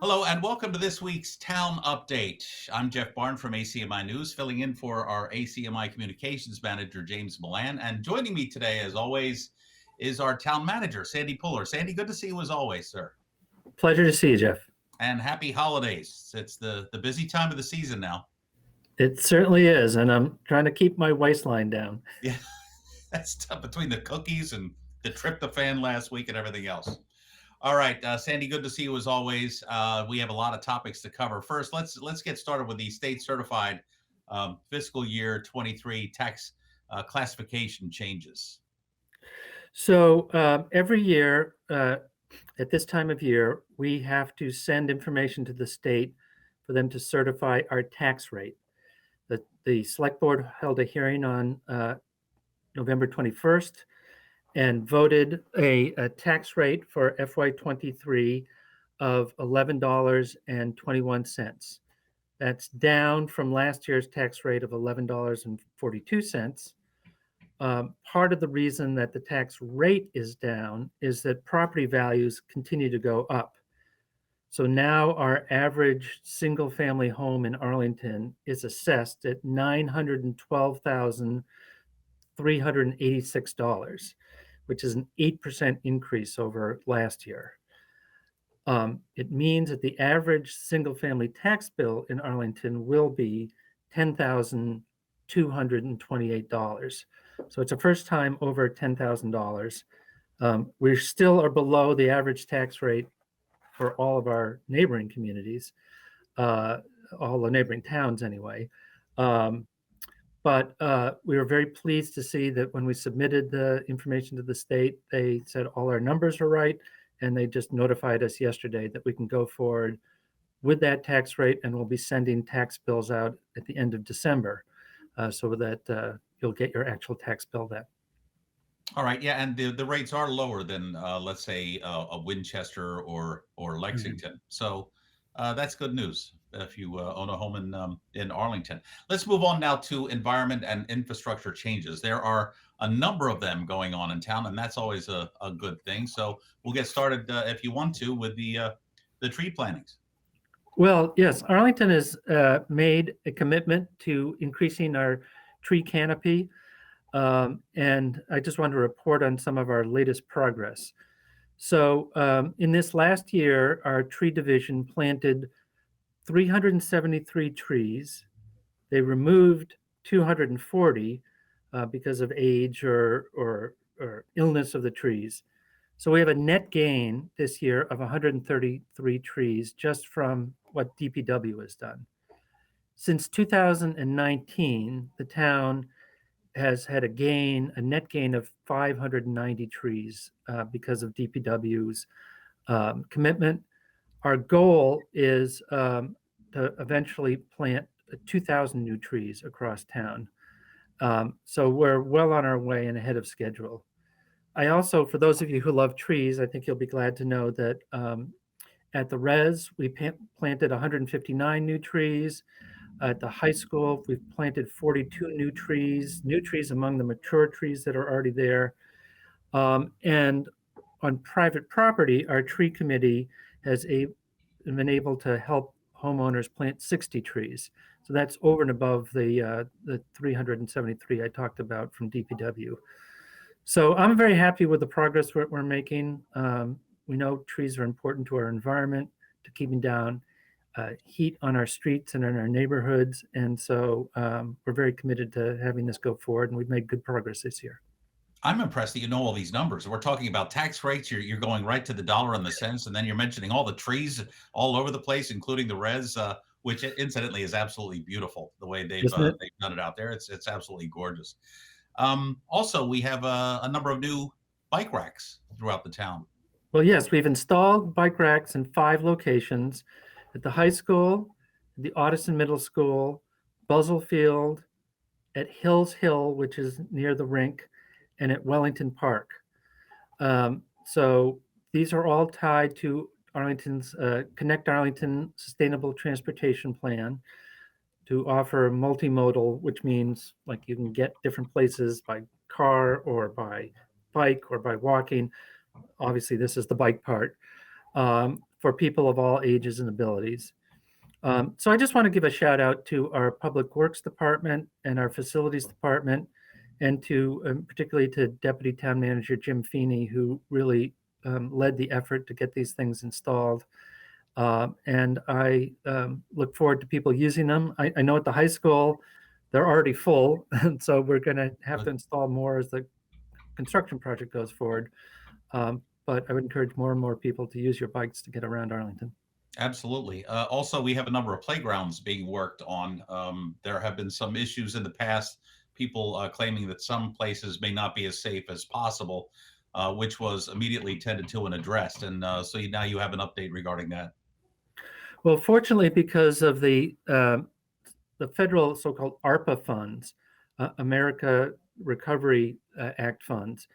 Hello and welcome to this week's Town Update. I'm Jeff Barn from ACMi News, filling in for our ACMi Communications Manager, James Milan. And joining me today, as always, is our Town Manager, Sandy Puller. Sandy, good to see you as always, sir. Pleasure to see you, Jeff. And happy holidays. It's the busy time of the season now. It certainly is, and I'm trying to keep my waistline down. Yeah, that's tough between the cookies and the tryptophan last week and everything else. All right, Sandy, good to see you as always. We have a lot of topics to cover. First, let's get started with the state certified fiscal year 23 tax classification changes. So every year at this time of year, we have to send information to the state for them to certify our tax rate. The select board held a hearing on November 21st and voted a tax rate for FY23 of $11.21. That's down from last year's tax rate of $11.42. Part of the reason that the tax rate is down is that property values continue to go up. So now our average single-family home in Arlington is assessed at $912,386, which is an 8% increase over last year. It means that the average single-family tax bill in Arlington will be $10,228. So it's a first time over $10,000. We still are below the average tax rate for all of our neighboring communities, all the neighboring towns anyway. But we were very pleased to see that when we submitted the information to the state, they said all our numbers are right, and they just notified us yesterday that we can go forward with that tax rate, and we'll be sending tax bills out at the end of December so that you'll get your actual tax bill then. All right, yeah, and the rates are lower than let's say a Winchester or Lexington. So that's good news if you own a home in Arlington. Let's move on now to environment and infrastructure changes. There are a number of them going on in town, and that's always a good thing. So we'll get started if you want to with the tree plantings. Well, yes, Arlington has made a commitment to increasing our tree canopy. And I just want to report on some of our latest progress. So in this last year, our tree division planted 373 trees. They removed 240 because of age or illness of the trees. So we have a net gain this year of 133 trees just from what DPW has done. Since 2019, the town has had a net gain of 590 trees because of DPW's commitment. Our goal is to eventually plant 2,000 new trees across town. So we're well on our way and ahead of schedule. I also, for those of you who love trees, I think you'll be glad to know that at the res, we planted 159 new trees. At the high school, we've planted 42 new trees among the mature trees that are already there. And on private property, our tree committee has been able to help homeowners plant 60 trees. So that's over and above the 373 I talked about from DPW. So I'm very happy with the progress we're making. We know trees are important to our environment, to keeping down heat on our streets and in our neighborhoods. And so we're very committed to having this go forward, and we've made good progress this year. I'm impressed that you know all these numbers. We're talking about tax rates. You're going right to the dollar and the cents, and then you're mentioning all the trees all over the place, including the res, which incidentally is absolutely beautiful the way they've done it out there. It's absolutely gorgeous. Also, we have a number of new bike racks throughout the town. Well, yes, we've installed bike racks in 5 locations: at the high school, the Audison Middle School, Buzzell Field, at Hills Hill, which is near the rink, and at Wellington Park. So these are all tied to Arlington's Connect Arlington Sustainable Transportation Plan to offer multimodal, which means like you can get different places by car or by bike or by walking. Obviously, this is the bike part. for people of all ages and abilities. So I just want to give a shout out to our Public Works Department and our Facilities Department, and to particularly to Deputy Town Manager Jim Feeney, who really led the effort to get these things installed. And I look forward to people using them. I know at the high school, they're already full, and so we're going to have to install more as the construction project goes forward. But I would encourage more and more people to use your bikes to get around Arlington. Absolutely. Also, we have a number of playgrounds being worked on. There have been some issues in the past, people claiming that some places may not be as safe as possible, which was immediately tended to and addressed. And so now you have an update regarding that. Well, fortunately, because of the federal so-called ARPA funds, America Recovery Act funds,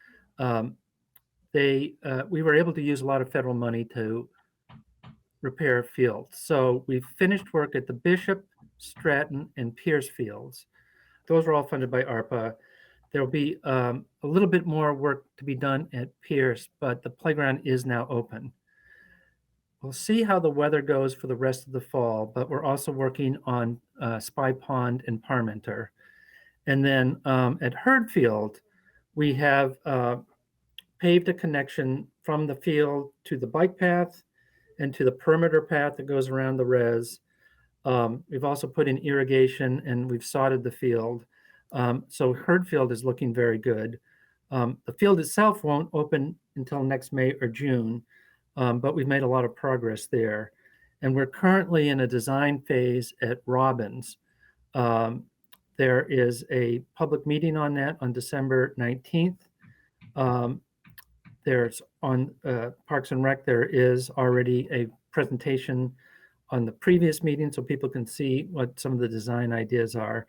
we were able to use a lot of federal money to repair fields. So we finished work at the Bishop, Stratton, and Pierce fields. Those were all funded by ARPA. There will be a little bit more work to be done at Pierce, but the playground is now open. We'll see how the weather goes for the rest of the fall, but we're also working on Spy Pond and Parmenter. And then at Hurd Field, we have paved a connection from the field to the bike path and to the perimeter path that goes around the res. We've also put in irrigation and we've sodded the field. So Hurd Field is looking very good. The field itself won't open until next May or June, but we've made a lot of progress there. And we're currently in a design phase at Robbins. There is a public meeting on that on December 19th. There's on Parks and Rec, there is already a presentation on the previous meeting so people can see what some of the design ideas are.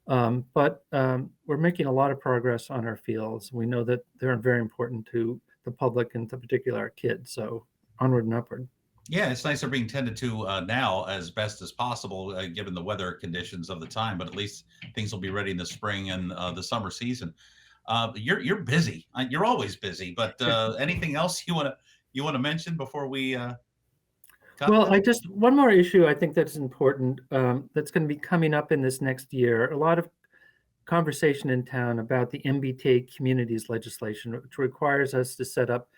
But we're making a lot of progress on our fields. We know that they're very important to the public and to particular our kids. So onward and upward. Yeah, it's nice they're being tended to now as best as possible, given the weather conditions of the time. But at least things will be ready in the spring and the summer season. You're busy. You're always busy. But anything else you want to mention before we? Well, one more issue I think that's important that's going to be coming up in this next year. A lot of conversation in town about the MBTA Communities legislation, which requires us to set up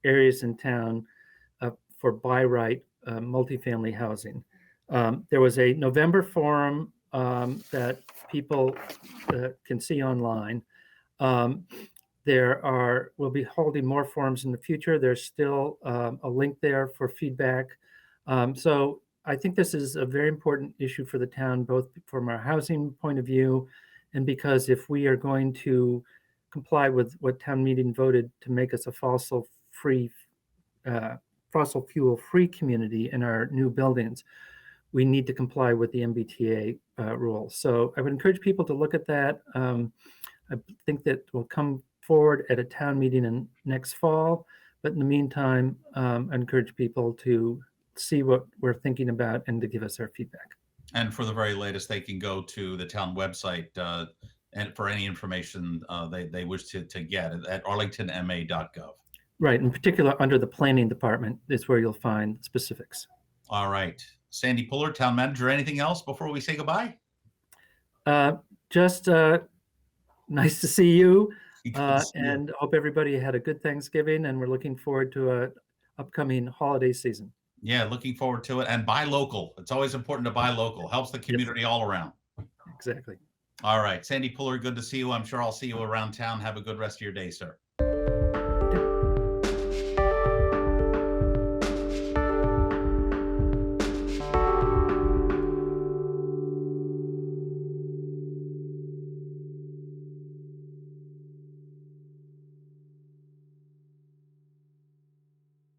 areas in town for by right multifamily housing. There was a November forum that people can see online. We'll be holding more forums in the future. There's still a link there for feedback. So I think this is a very important issue for the town, both from our housing point of view, and because if we are going to comply with what town meeting voted to make us a fossil fuel free community in our new buildings, we need to comply with the MBTA rules. So I would encourage people to look at that. I think that will come forward at a town meeting in next fall. But in the meantime, I encourage people to see what we're thinking about and to give us their feedback. And for the very latest, they can go to the town website and for any information they wish to get at arlingtonma.gov. Right. In particular, under the planning department is where you'll find specifics. All right. Sandy Puller, town manager, anything else before we say goodbye? Just nice to see you. And hope everybody had a good Thanksgiving, and we're looking forward to a upcoming holiday season. Yeah, looking forward to it. And buy local. It's always important to buy local. Helps the community all around. Exactly. All right. Sandy Puller, good to see you. I'm sure I'll see you around town. Have a good rest of your day, sir.